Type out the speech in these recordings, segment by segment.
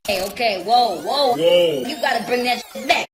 Okay, whoa. You gotta bring that shit back.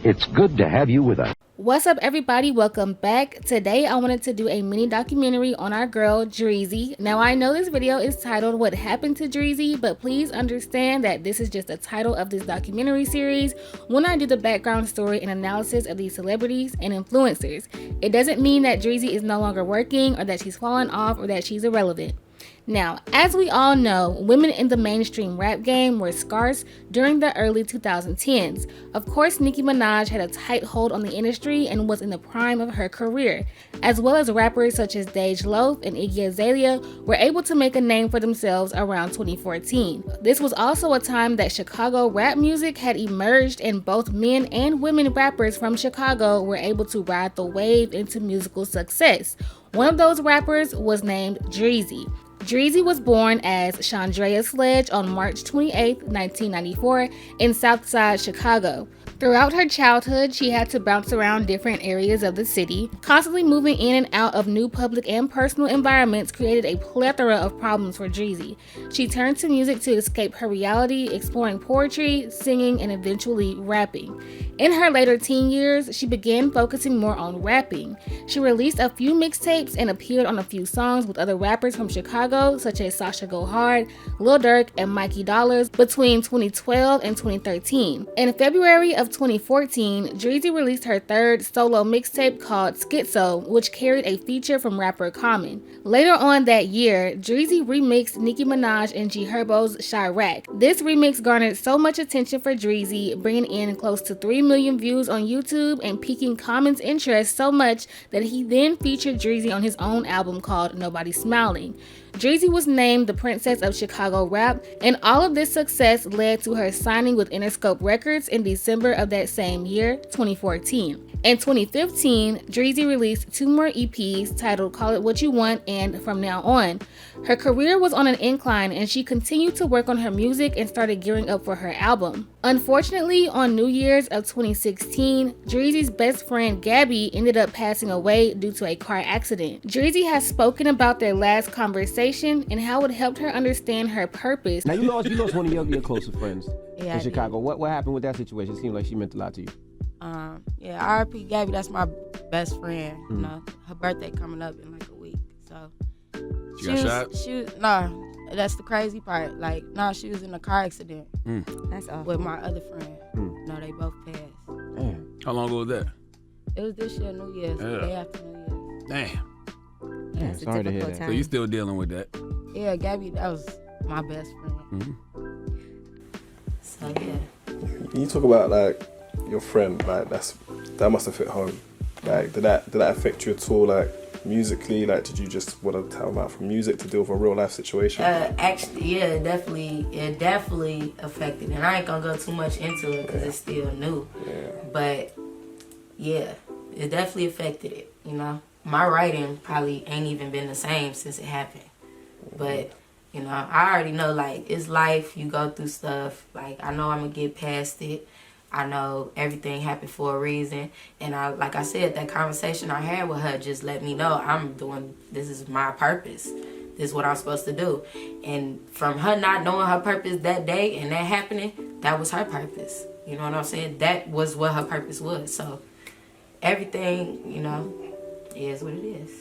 It's good to have you with us. What's up, everybody? Welcome back. Today I wanted to do a mini documentary on our girl Dreezy. Now I know this video is titled What Happened to Dreezy, but please understand that this is just the title of this documentary series when I do the background story and analysis of these celebrities and influencers. It doesn't mean that Dreezy is no longer working or that she's fallen off or that she's irrelevant. Now, as we all know, women in the mainstream rap game were scarce during the early 2010s. Of course, Nicki Minaj had a tight hold on the industry and was in the prime of her career, as well as rappers such as Dej Loaf and Iggy Azalea were able to make a name for themselves around 2014. This was also a time that Chicago rap music had emerged and both men and women rappers from Chicago were able to ride the wave into musical success. One of those rappers was named Dreezy. Dreezy was born as Chandrea Sledge on March 28, 1994 in Southside Chicago. Throughout her childhood, she had to bounce around different areas of the city. Constantly moving in and out of new public and personal environments created a plethora of problems for Dreezy. She turned to music to escape her reality, exploring poetry, singing, and eventually rapping. In her later teen years, she began focusing more on rapping. She released a few mixtapes and appeared on a few songs with other rappers from Chicago, such as Sasha Go Hard, Lil Durk, and Mikey Dollars between 2012 and 2013. In February of 2014, Dreezy released her third solo mixtape called Schizo, which carried a feature from rapper Common. Later on that year, Dreezy remixed Nicki Minaj and G Herbo's Chirac. This remix garnered so much attention for Dreezy, bringing in close to 3 million views on YouTube and piquing Common's interest so much that he then featured Dreezy on his own album called Nobody Smiling. Dreezy was named the Princess of Chicago Rap, and all of this success led to her signing with Interscope Records in December of that same year, 2014. In 2015, Dreezy released 2 more EPs titled Call It What You Want and From Now On. Her career was on an incline and she continued to work on her music and started gearing up for her album. Unfortunately, on New Year's of 2016, Dreezy's best friend Gabby ended up passing away due to a car accident. Dreezy has spoken about their last conversation and how it helped her understand her purpose. Now you lost one of your closer friends in Chicago. What happened with that situation? It seemed like she meant a lot to you. R.I.P. Gabby, that's my best friend. You know, her birthday coming up in like a week. So She got shot? No, that's the crazy part. Like, no, she was in a car accident. That's awful. With my other friend. No, they both passed. Damn. How long ago was that? It was this year, New Year's, the day after New Year's. Damn. Damn, That's a sorry to hear difficult that. So you still dealing with that? Yeah, Gabby, that was my best friend. So yeah. You talk about like your friend, like that must have hit home. Like, did that affect you at all? Like musically, like did you just want to tell out from music to deal with a real life situation? Actually, yeah, it definitely affected, and I ain't gonna go too much into it because it's still new. Yeah. But yeah, it definitely affected it. You know, my writing probably ain't even been the same since it happened. But you know, I already know like it's life. You go through stuff. Like I know I'm gonna get past it. I know everything happened for a reason. And like I said, that conversation I had with her just let me know this is my purpose. This is what I'm supposed to do. And from her not knowing her purpose that day and that happening, that was her purpose. You know what I'm saying? That was what her purpose was. So everything, you know, is what it is.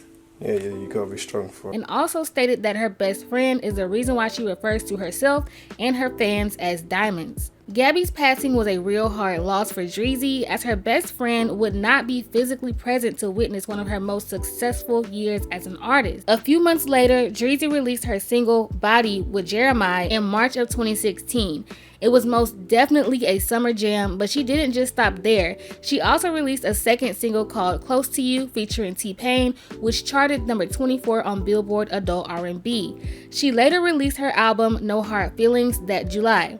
Yeah, you gotta be strong for it. And also stated that her best friend is the reason why she refers to herself and her fans as diamonds. Gabby's passing was a real hard loss for Dreezy, as her best friend would not be physically present to witness one of her most successful years as an artist. A few months later, Dreezy released her single Body with Jeremiah in March of 2016. It was most definitely a summer jam, but she didn't just stop there. She also released a second single called Close to You featuring T-Pain, which charted number 24 on Billboard Adult R&B. She later released her album No Hard Feelings that July.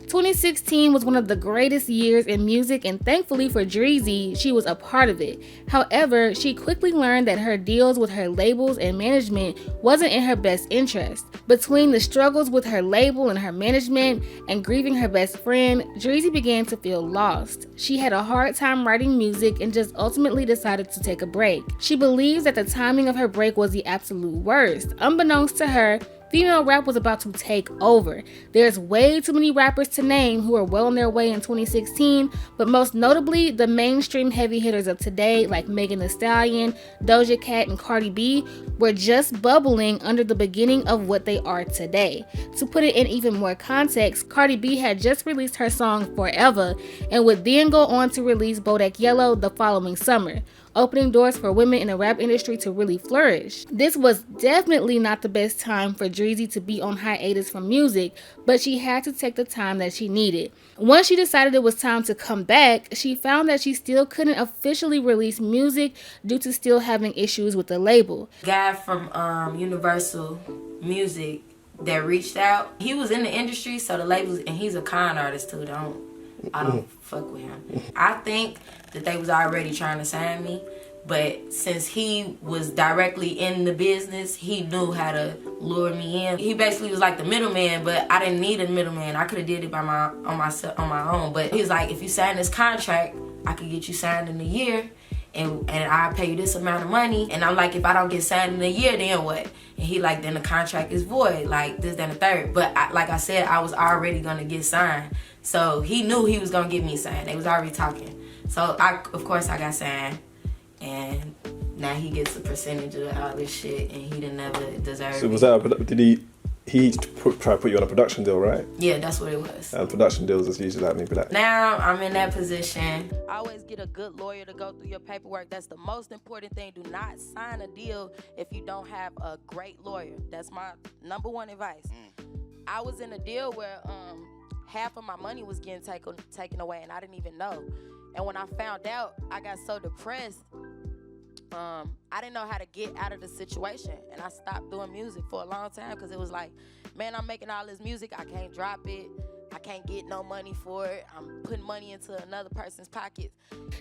2016 was one of the greatest years in music, and thankfully for Dreezy, she was a part of it. However, she quickly learned that her deals with her labels and management wasn't in her best interest. Between the struggles with her label and her management and grieving her best friend, Dreezy began to feel lost. She had a hard time writing music and just ultimately decided to take a break. She believes that the timing of her break was the absolute worst. Unbeknownst to her, female rap was about to take over. There's way too many rappers to name who are well on their way in 2016, but most notably, the mainstream heavy hitters of today like Megan Thee Stallion, Doja Cat, and Cardi B were just bubbling under the beginning of what they are today. To put it in even more context, Cardi B had just released her song Forever and would then go on to release Bodak Yellow the following summer, opening doors for women in the rap industry to really flourish. This was definitely not the best time for Dreezy to be on hiatus from music, but she had to take the time that she needed. Once she decided it was time to come back, she found that she still couldn't officially release music due to still having issues with the label. Guy from Universal Music that reached out, he was in the industry, so the labels, and he's a con artist too, I don't fuck with him. I think that they was already trying to sign me, but since he was directly in the business, he knew how to lure me in. He basically was like the middleman, but I didn't need a middleman. I could have did it on my own. But he was like, if you sign this contract, I could get you signed in a year, and I'll pay you this amount of money. And I'm like, if I don't get signed in a year, then what? And he like, then the contract is void, like this, that, and the third. But like I said, I was already gonna get signed. So he knew he was gonna get me signed. They was already talking. So of course I got signed, and now he gets a percentage of all this shit, and he didn't never deserve it. So was that, did he try to put you on a production deal, right? Yeah, that's what it was. And production deals is usually like maybe like. Now I'm in that position. Always get a good lawyer to go through your paperwork. That's the most important thing. Do not sign a deal if you don't have a great lawyer. That's my number one advice. I was in a deal where half of my money was getting taken away, and I didn't even know. And when I found out, I got so depressed. I didn't know how to get out of the situation, and I stopped doing music for a long time because it was like, man, I'm making all this music, I can't drop it, I can't get no money for it, I'm putting money into another person's pockets.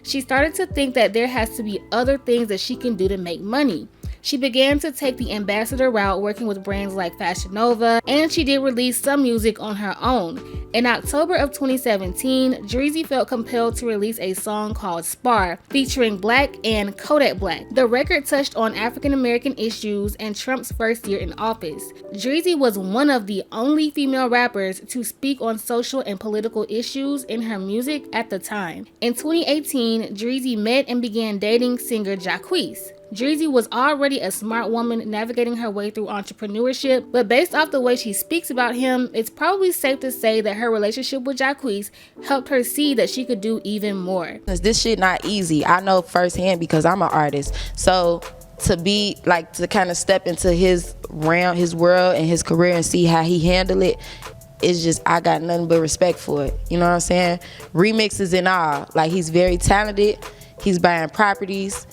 She started to think that there has to be other things that she can do to make money. She began to take the ambassador route, working with brands like Fashion Nova, and she did release some music on her own. In October of 2017, Dreezy felt compelled to release a song called Spar, featuring Black and Kodak Black. The record touched on African American issues and Trump's first year in office. Dreezy was one of the only female rappers to speak on social and political issues in her music at the time. In 2018, Dreezy met and began dating singer Jacquees. Dreezy was already a smart woman navigating her way through entrepreneurship, but based off the way she speaks about him, it's probably safe to say that her relationship with Jacquees helped her see that she could do even more. This shit not easy. I know firsthand because I'm an artist. So to be like, to kind of step into his realm, his world, and his career and see how he handled it, it's just, I got nothing but respect for it. You know what I'm saying? Remixes and all. Like, he's very talented. He's buying properties.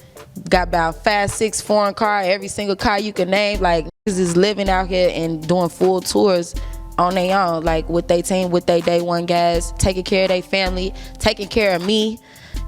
Got about 5-6 foreign cars, every single car you can name. Like, niggas is living out here and doing full tours on their own, like with their team, with their day one guys, taking care of their family, taking care of me.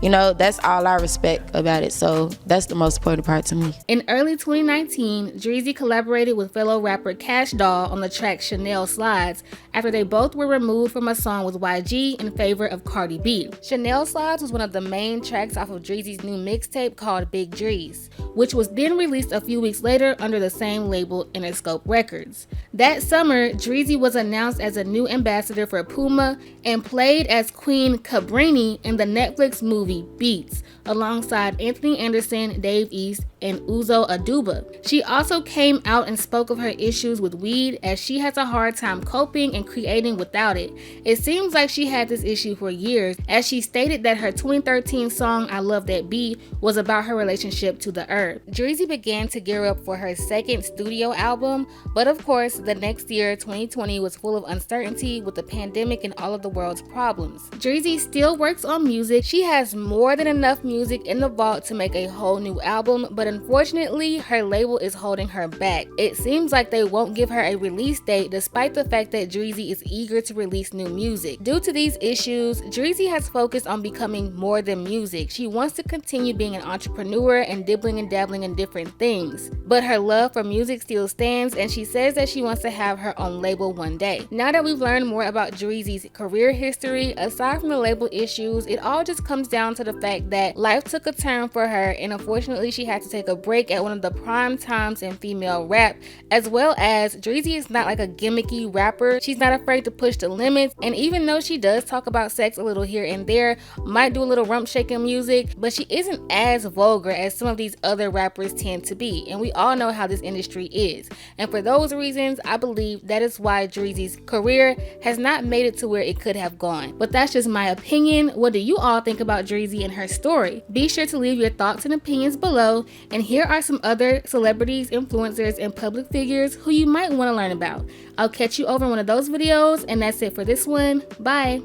You know, that's all I respect about it. So that's the most important part to me. In early 2019, Dreezy collaborated with fellow rapper Cash Doll on the track Chanel Slides after they both were removed from a song with YG in favor of Cardi B. Chanel Slides was one of the main tracks off of Dreezy's new mixtape called Big Dreez, which was then released a few weeks later under the same label, Interscope Records. That summer, Dreezy was announced as a new ambassador for Puma and played as Queen Cabrini in the Netflix movie Beats, alongside Anthony Anderson, Dave East, and Uzo Aduba. She also came out and spoke of her issues with weed, as she has a hard time coping and creating without it. It seems like she had this issue for years, as she stated that her 2013 song I Love That Beat was about her relationship to the herb. Dreezy began to gear up for her second studio album, but of course the next year, 2020, was full of uncertainty with the pandemic and all of the world's problems. Dreezy still works on music. She has more than enough music in the vault to make a whole new album, but unfortunately, her label is holding her back. It seems like they won't give her a release date despite the fact that Dreezy is eager to release new music. Due to these issues, Dreezy has focused on becoming more than music. She wants to continue being an entrepreneur and dibbling and dabbling in different things. But her love for music still stands, and she says that she wants to have her own label one day. Now that we've learned more about Dreezy's career history, aside from the label issues, it all just comes down to the fact that life took a turn for her, and unfortunately she had to take a break at one of the prime times in female rap, as well as Dreezy is not like a gimmicky rapper. She's not afraid to push the limits, and even though she does talk about sex a little here and there, might do a little rump shaking music, but she isn't as vulgar as some of these other rappers tend to be, and we all know how this industry is. And for those reasons, I believe that is why Dreezy's career has not made it to where it could have gone. But that's just my opinion. What do you all think about Dreezy and her story? Be sure to leave your thoughts and opinions below, and here are some other celebrities, influencers, and public figures who you might want to learn about. I'll catch you over in one of those videos, and that's it for this one. Bye.